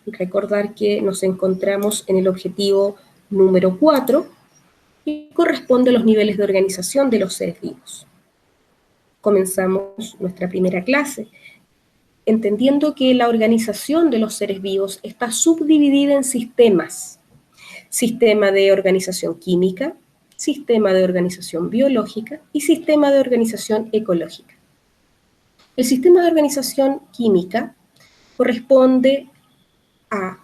recordar que nos encontramos en el objetivo número 4, que corresponde a los niveles de organización de los seres vivos. Comenzamos nuestra primera clase, entendiendo que la organización de los seres vivos está subdividida en sistemas. Sistema de organización química, sistema de organización biológica y sistema de organización ecológica. El sistema de organización química corresponde a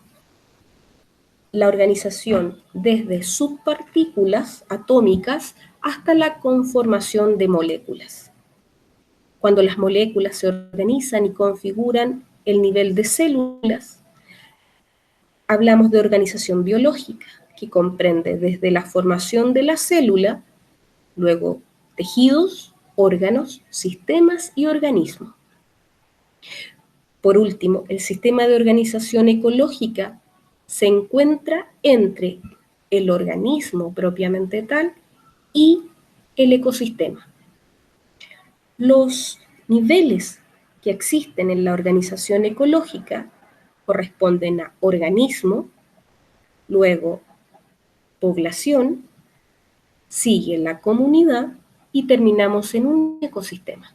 la organización desde subpartículas atómicas hasta la conformación de moléculas. Cuando las moléculas se organizan y configuran el nivel de células, hablamos de organización biológica, que comprende desde la formación de la célula, luego tejidos, órganos, sistemas y organismos. Por último, el sistema de organización ecológica se encuentra entre el organismo propiamente tal y el ecosistema. Los niveles que existen en la organización ecológica corresponden a organismo, luego población, sigue la comunidad y terminamos en un ecosistema.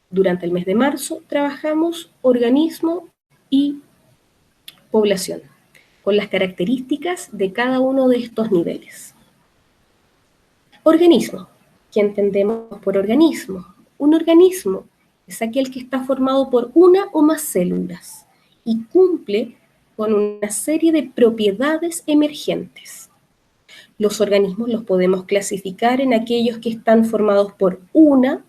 Durante el mes de marzo trabajamos organismo y población, con las características de cada uno de estos niveles. Organismo. ¿Qué entendemos por organismo? Un organismo es aquel que está formado por una o más células y cumple con una serie de propiedades emergentes. Los organismos los podemos clasificar en aquellos que están formados por una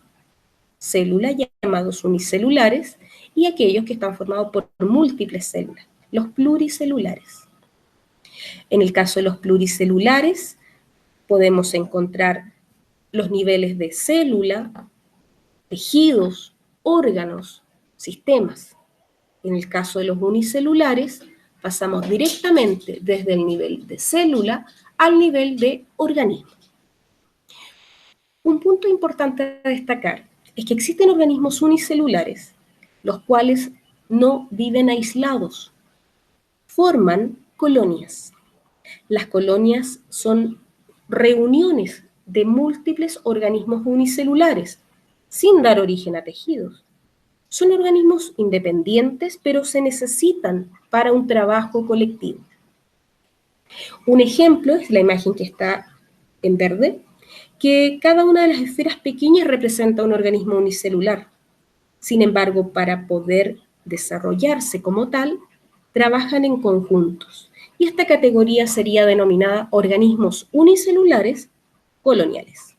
célula, llamados unicelulares, y aquellos que están formados por múltiples células, los pluricelulares. En el caso de los pluricelulares, podemos encontrar los niveles de célula, tejidos, órganos, sistemas. En el caso de los unicelulares, pasamos directamente desde el nivel de célula al nivel de organismo. Un punto importante a destacar es que existen organismos unicelulares, los cuales no viven aislados, forman colonias. Las colonias son reuniones de múltiples organismos unicelulares, sin dar origen a tejidos. Son organismos independientes, pero se necesitan para un trabajo colectivo. Un ejemplo es la imagen que está en verde, que cada una de las esferas pequeñas representa un organismo unicelular. Sin embargo, para poder desarrollarse como tal, trabajan en conjuntos. Y esta categoría sería denominada organismos unicelulares coloniales.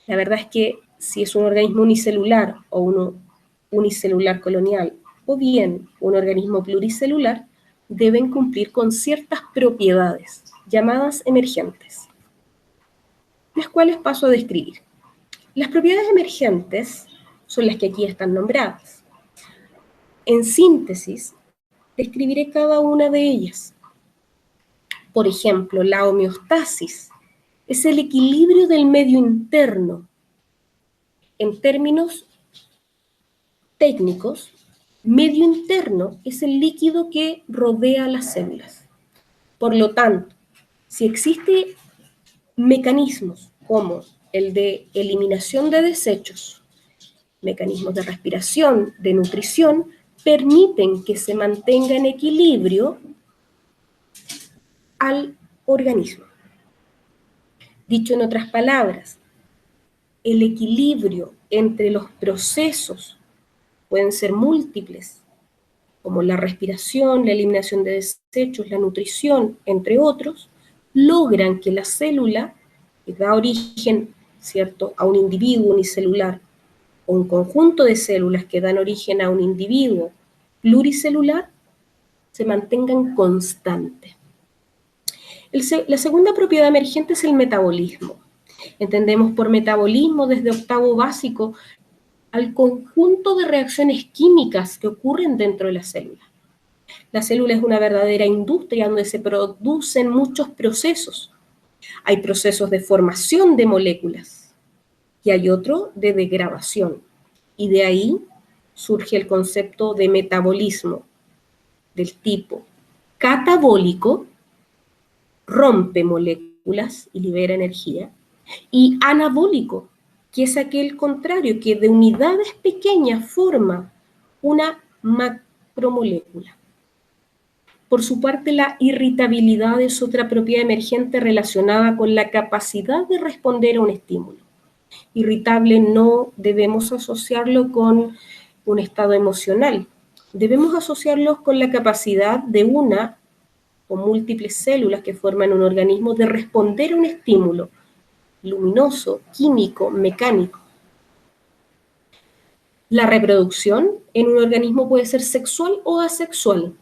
La verdad es que si es un organismo unicelular o uno unicelular colonial, o bien un organismo pluricelular, deben cumplir con ciertas propiedades llamadas emergentes, las cuales paso a describir. Las propiedades emergentes son las que aquí están nombradas. En síntesis, describiré cada una de ellas. Por ejemplo, la homeostasis es el equilibrio del medio interno. En términos técnicos, medio interno es el líquido que rodea las células. Por lo tanto, si existen mecanismos como el de eliminación de desechos, mecanismos de respiración, de nutrición, permiten que se mantenga en equilibrio al organismo. Dicho en otras palabras, el equilibrio entre los procesos pueden ser múltiples, como la respiración, la eliminación de desechos, la nutrición, entre otros, logran que la célula que da origen, ¿cierto?, a un individuo unicelular o un conjunto de células que dan origen a un individuo pluricelular se mantengan constantes. La segunda propiedad emergente es el metabolismo. Entendemos por metabolismo desde octavo básico al conjunto de reacciones químicas que ocurren dentro de la célula. La célula es una verdadera industria donde se producen muchos procesos. Hay procesos de formación de moléculas y hay otro de degradación. Y de ahí surge el concepto de metabolismo. del tipo catabólico, rompe moléculas y libera energía, y anabólico, que es aquel contrario, que de unidades pequeñas forma una macromolécula. Por su parte, la irritabilidad es otra propiedad emergente relacionada con la capacidad de responder a un estímulo. Irritable no debemos asociarlo con un estado emocional, debemos asociarlos con la capacidad de una o múltiples células que forman un organismo de responder a un estímulo luminoso, químico, mecánico. La reproducción en un organismo puede ser sexual o asexual.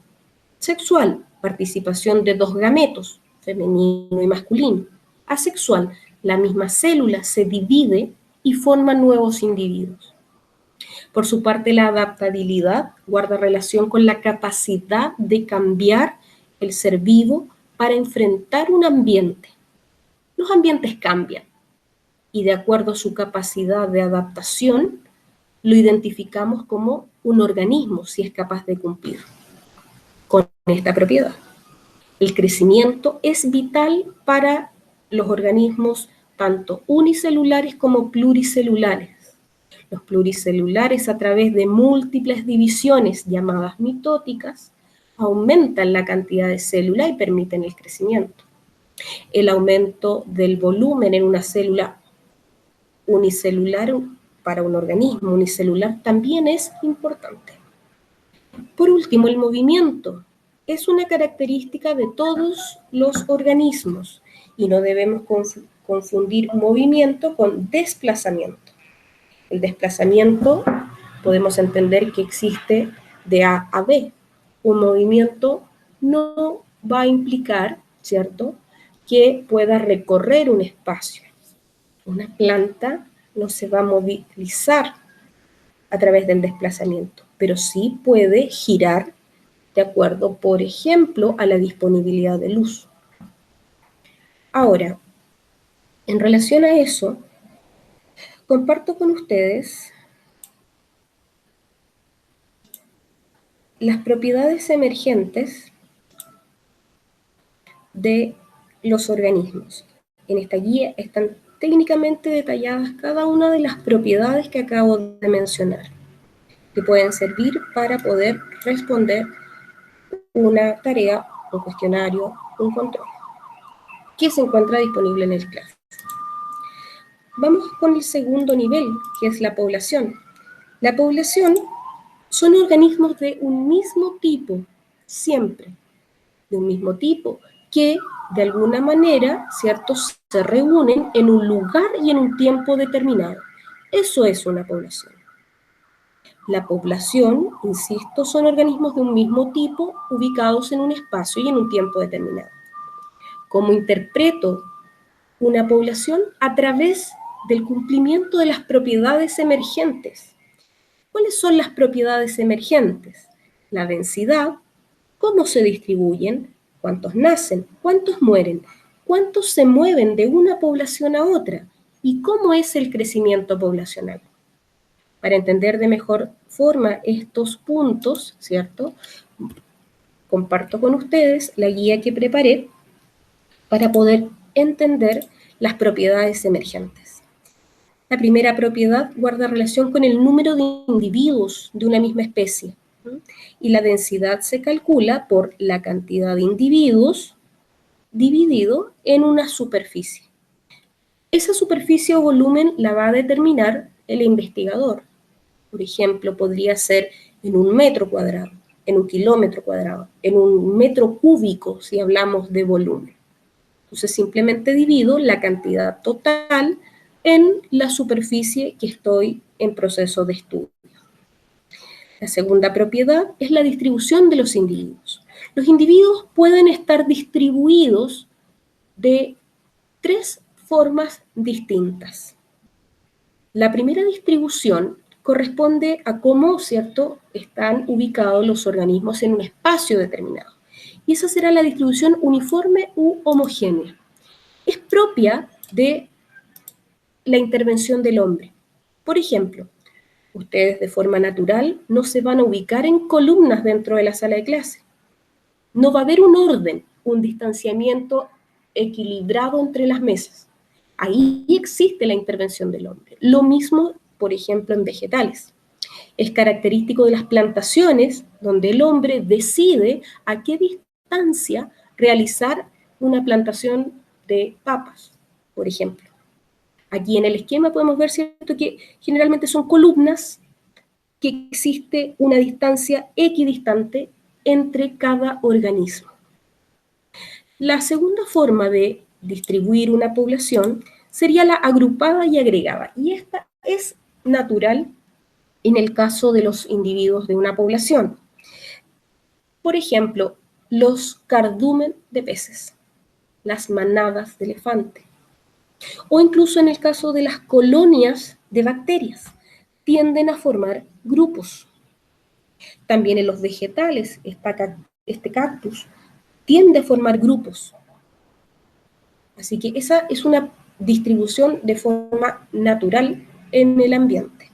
Sexual, participación de dos gametos, femenino y masculino. Asexual, la misma célula se divide y forma nuevos individuos. Por su parte, la adaptabilidad guarda relación con la capacidad de cambiar el ser vivo para enfrentar un ambiente. Los ambientes cambian y de acuerdo a su capacidad de adaptación, lo identificamos como un organismo si es capaz de cumplir con esta propiedad. El crecimiento es vital para los organismos tanto unicelulares como pluricelulares. Los pluricelulares, a través de múltiples divisiones llamadas mitóticas, aumentan la cantidad de células y permiten el crecimiento. El aumento del volumen en una célula unicelular para un organismo unicelular también es importante. Por último, el movimiento es una característica de todos los organismos y no debemos confundir movimiento con desplazamiento. El desplazamiento podemos entender que existe de A a B. Un movimiento no va a implicar, ¿cierto?, que pueda recorrer un espacio. Una planta no se va a movilizar a través del desplazamiento, pero sí puede girar de acuerdo, por ejemplo, a la disponibilidad de luz. Ahora, en relación a eso, comparto con ustedes las propiedades emergentes de los organismos. En esta guía están técnicamente detalladas cada una de las propiedades que acabo de mencionar, que pueden servir para poder responder una tarea, un cuestionario, un control, que se encuentra disponible en el clase. Vamos con el segundo nivel, que es la población. La población son organismos de un mismo tipo, siempre, de un mismo tipo, que de alguna manera, ¿cierto?, se reúnen en un lugar y en un tiempo determinado. Eso es una población. La población, insisto, son organismos de un mismo tipo ubicados en un espacio y en un tiempo determinado. ¿Cómo interpreto una población? A través del cumplimiento de las propiedades emergentes. ¿Cuáles son las propiedades emergentes? La densidad, cómo se distribuyen, cuántos nacen, cuántos mueren, cuántos se mueven de una población a otra y cómo es el crecimiento poblacional. Para entender de mejor forma estos puntos, ¿cierto?, comparto con ustedes la guía que preparé para poder entender las propiedades emergentes. La primera propiedad guarda relación con el número de individuos de una misma especie, y la densidad se calcula por la cantidad de individuos dividido en una superficie. Esa superficie o volumen la va a determinar el investigador. Por ejemplo, podría ser en un metro cuadrado, en un kilómetro cuadrado, en un metro cúbico, si hablamos de volumen. Entonces, simplemente divido la cantidad total en la superficie que estoy en proceso de estudio. La segunda propiedad es la distribución de los individuos. Los individuos pueden estar distribuidos de tres formas distintas. La primera distribución corresponde a cómo, ¿cierto?, están ubicados los organismos en un espacio determinado. Y esa será la distribución uniforme u homogénea. Es propia de la intervención del hombre. Por ejemplo, ustedes de forma natural no se van a ubicar en columnas dentro de la sala de clase. No va a haber un orden, un distanciamiento equilibrado entre las mesas. Ahí existe la intervención del hombre. Lo mismo, por ejemplo, en vegetales. Es característico de las plantaciones donde el hombre decide a qué distancia realizar una plantación de papas, por ejemplo. Aquí en el esquema podemos ver, ¿cierto?, que generalmente son columnas, que existe una distancia equidistante entre cada organismo. La segunda forma de distribuir una población sería la agrupada y agregada, y esta es natural en el caso de los individuos de una población. Por ejemplo, los cardumen de peces, las manadas de elefante, o incluso en el caso de las colonias de bacterias, tienden a formar grupos. También en los vegetales, este cactus tiende a formar grupos. Así que esa es una distribución de forma natural en el ambiente.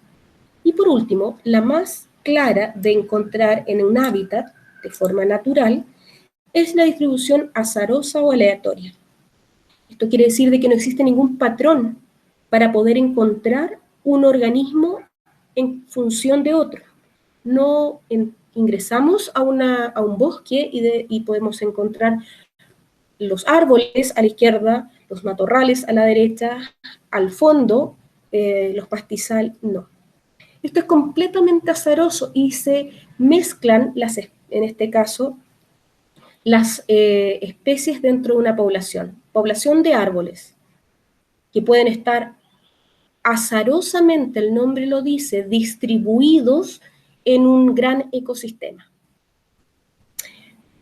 Y por último, la más clara de encontrar en un hábitat de forma natural es la distribución azarosa o aleatoria. Esto quiere decir de que no existe ningún patrón para poder encontrar un organismo en función de otro. No ingresamos a un bosque y podemos encontrar los árboles a la izquierda, los matorrales a la derecha, al fondo, los pastizales, no. Esto es completamente azaroso y se mezclan, en este caso, las especies dentro de una población. Población de árboles, que pueden estar azarosamente, el nombre lo dice, distribuidos en un gran ecosistema.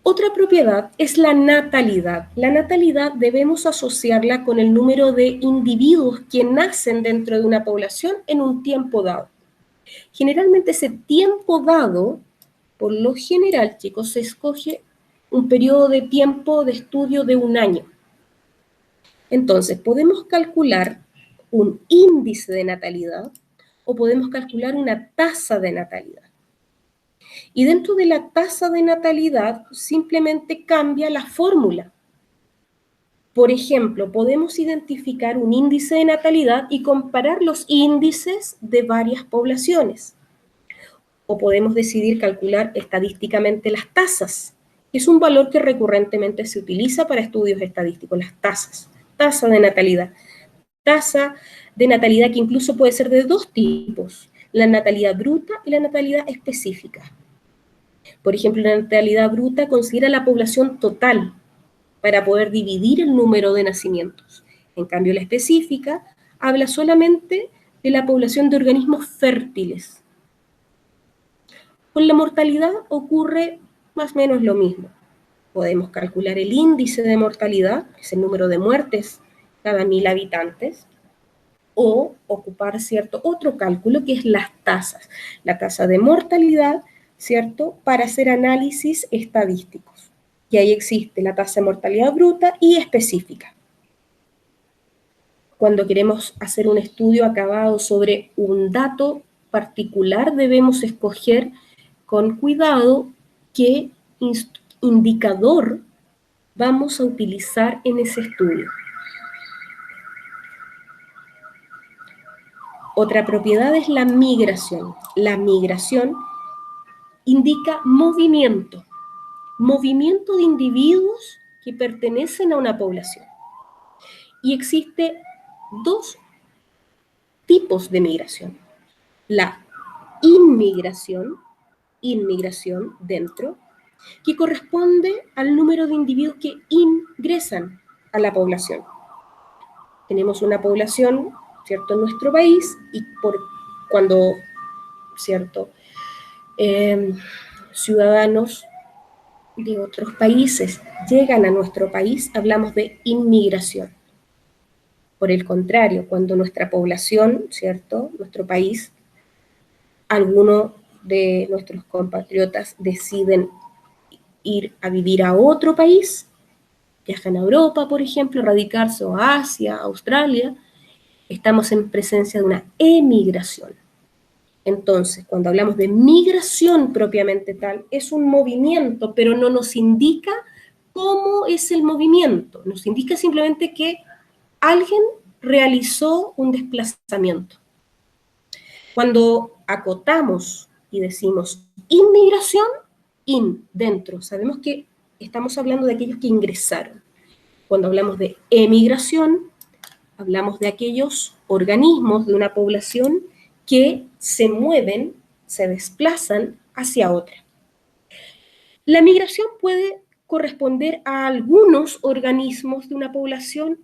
Otra propiedad es la natalidad. La natalidad debemos asociarla con el número de individuos que nacen dentro de una población en un tiempo dado. Generalmente ese tiempo dado, por lo general, chicos, se escoge un periodo de tiempo de estudio de 1 año. Entonces, podemos calcular un índice de natalidad o podemos calcular una tasa de natalidad. Y dentro de la tasa de natalidad simplemente cambia la fórmula. Por ejemplo, podemos identificar un índice de natalidad y comparar los índices de varias poblaciones. O podemos decidir calcular estadísticamente las tasas, que es un valor que recurrentemente se utiliza para estudios estadísticos, las tasas. Tasa de natalidad. Tasa de natalidad que incluso puede ser de 2 tipos, la natalidad bruta y la natalidad específica. Por ejemplo, la natalidad bruta considera la población total para poder dividir el número de nacimientos. En cambio, la específica habla solamente de la población de organismos fértiles. Con la mortalidad ocurre más o menos lo mismo. Podemos calcular el índice de mortalidad, que es el número de muertes cada 1000 habitantes, o ocupar cierto otro cálculo que es las tasas, la tasa de mortalidad, ¿cierto?, para hacer análisis estadísticos. Y ahí existe la tasa de mortalidad bruta y específica. Cuando queremos hacer un estudio acabado sobre un dato particular, debemos escoger con cuidado qué indicador vamos a utilizar en ese estudio. Otra propiedad es la migración. La migración indica movimiento de individuos que pertenecen a una población. Y existe 2 tipos de migración. La inmigración dentro, que corresponde al número de individuos que ingresan a la población. Tenemos una población, ¿cierto?, en nuestro país, y cuando, ¿cierto?, ciudadanos de otros países llegan a nuestro país, hablamos de inmigración. Por el contrario, cuando nuestra población, ¿cierto?, nuestro país, algunos de nuestros compatriotas deciden ir a vivir a otro país, viajan a Europa, por ejemplo, radicarse, o a Asia, Australia, estamos en presencia de una emigración. Entonces, cuando hablamos de migración propiamente tal, es un movimiento, pero no nos indica cómo es el movimiento. Nos indica simplemente que alguien realizó un desplazamiento. Cuando acotamos y decimos inmigración, dentro, sabemos que estamos hablando de aquellos que ingresaron. Cuando hablamos de emigración, hablamos de aquellos organismos de una población que se mueven, se desplazan hacia otra. La migración puede corresponder a algunos organismos de una población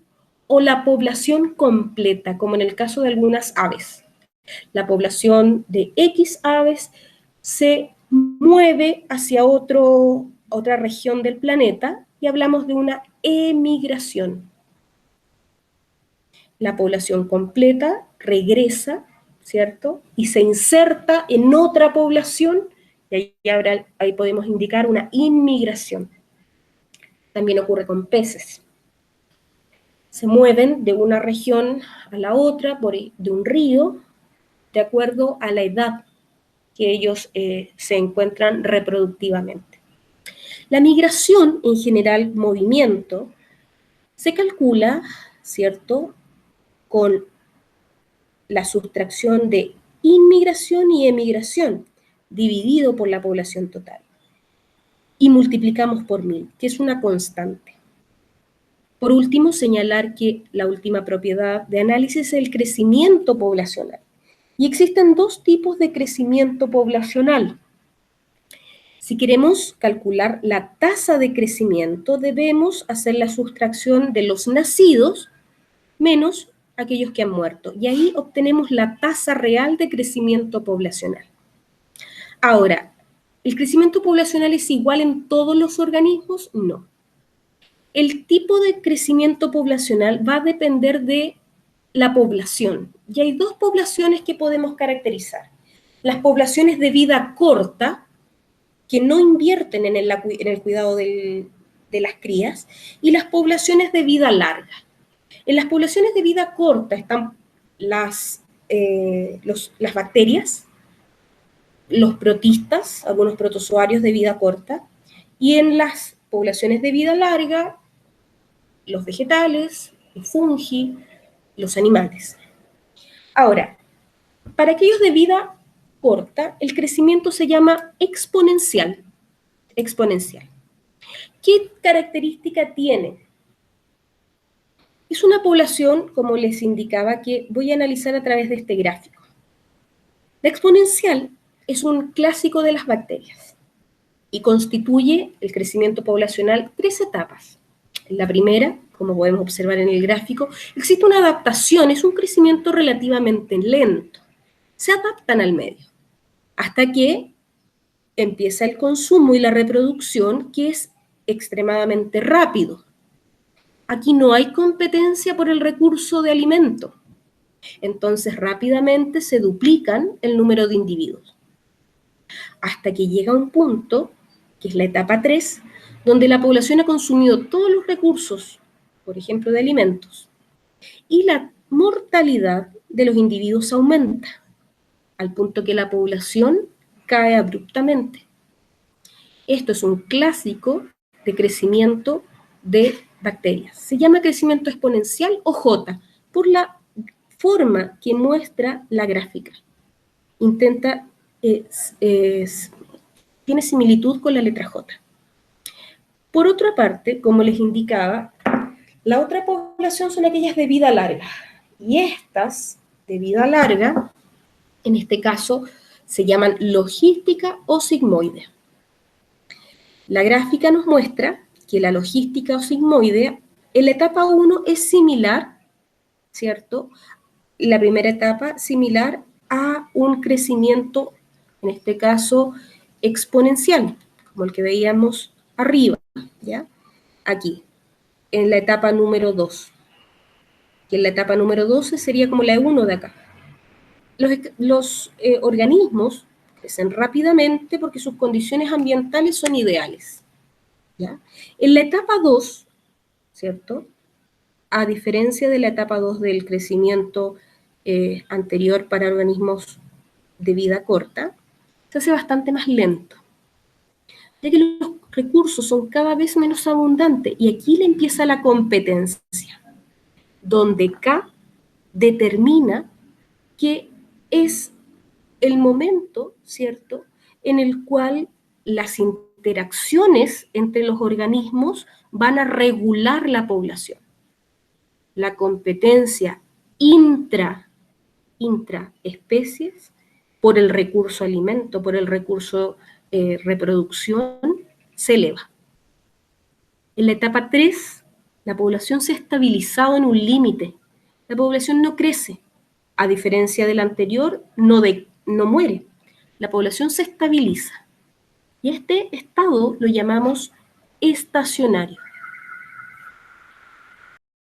o la población completa, como en el caso de algunas aves. La población de X aves se mueve hacia otra región del planeta y hablamos de una emigración. La población completa regresa, ¿cierto? Y se inserta en otra población y ahí podemos indicar una inmigración. También ocurre con peces. Se mueven de una región a la otra, de un río, de acuerdo a la edad que ellos se encuentran reproductivamente. La migración, en general, movimiento, se calcula, ¿cierto?, con la sustracción de inmigración y emigración, dividido por la población total. Y multiplicamos por 1000, que es una constante. Por último, señalar que la última propiedad de análisis es el crecimiento poblacional. Y existen dos tipos de crecimiento poblacional. Si queremos calcular la tasa de crecimiento, debemos hacer la sustracción de los nacidos menos aquellos que han muerto. Y ahí obtenemos la tasa real de crecimiento poblacional. Ahora, ¿el crecimiento poblacional es igual en todos los organismos? No. El tipo de crecimiento poblacional va a depender de la población. Y hay dos poblaciones que podemos caracterizar. Las poblaciones de vida corta, que no invierten en el cuidado de las crías, y las poblaciones de vida larga. En las poblaciones de vida corta están las bacterias, los protistas, algunos protozoarios de vida corta, y en las poblaciones de vida larga, los vegetales, los fungi, los animales. Ahora, para aquellos de vida corta, el crecimiento se llama exponencial. Exponencial. ¿Qué característica tiene? Es una población, como les indicaba, que voy a analizar a través de este gráfico. La exponencial es un clásico de las bacterias y constituye el crecimiento poblacional 3 etapas. En la primera, como podemos observar en el gráfico, existe una adaptación, es un crecimiento relativamente lento. Se adaptan al medio, hasta que empieza el consumo y la reproducción, que es extremadamente rápido. Aquí no hay competencia por el recurso de alimento. Entonces rápidamente se duplican el número de individuos. Hasta que llega un punto, que es la etapa 3, donde la población ha consumido todos los recursos, por ejemplo de alimentos, y la mortalidad de los individuos aumenta, al punto que la población cae abruptamente. Esto es un clásico de crecimiento de bacterias. Se llama crecimiento exponencial o J, por la forma que muestra la gráfica. Tiene similitud con la letra J. Por otra parte, como les indicaba, la otra población son aquellas de vida larga. Y estas de vida larga, en este caso, se llaman logística o sigmoidea. La gráfica nos muestra que la logística o sigmoidea, en la etapa 1 es similar, ¿cierto? La primera etapa similar a un crecimiento, en este caso, exponencial, como el que veíamos arriba, ¿ya? Aquí, en la etapa número 2. Que en la etapa número 12 sería como la 1 de acá. Los organismos crecen rápidamente porque sus condiciones ambientales son ideales, ¿ya? En la etapa 2, ¿cierto? A diferencia de la etapa 2 del crecimiento anterior para organismos de vida corta, se hace bastante más lento, ya que los recursos son cada vez menos abundantes y aquí le empieza la competencia, donde K determina que es el momento, ¿cierto?, en el cual las interacciones entre los organismos van a regular la población. La competencia intraespecies por el recurso alimento, por el recurso reproducción, se eleva. En la etapa 3, la población se ha estabilizado en un límite. La población no crece. A diferencia del anterior, no muere. La población se estabiliza. Y este estado lo llamamos estacionario.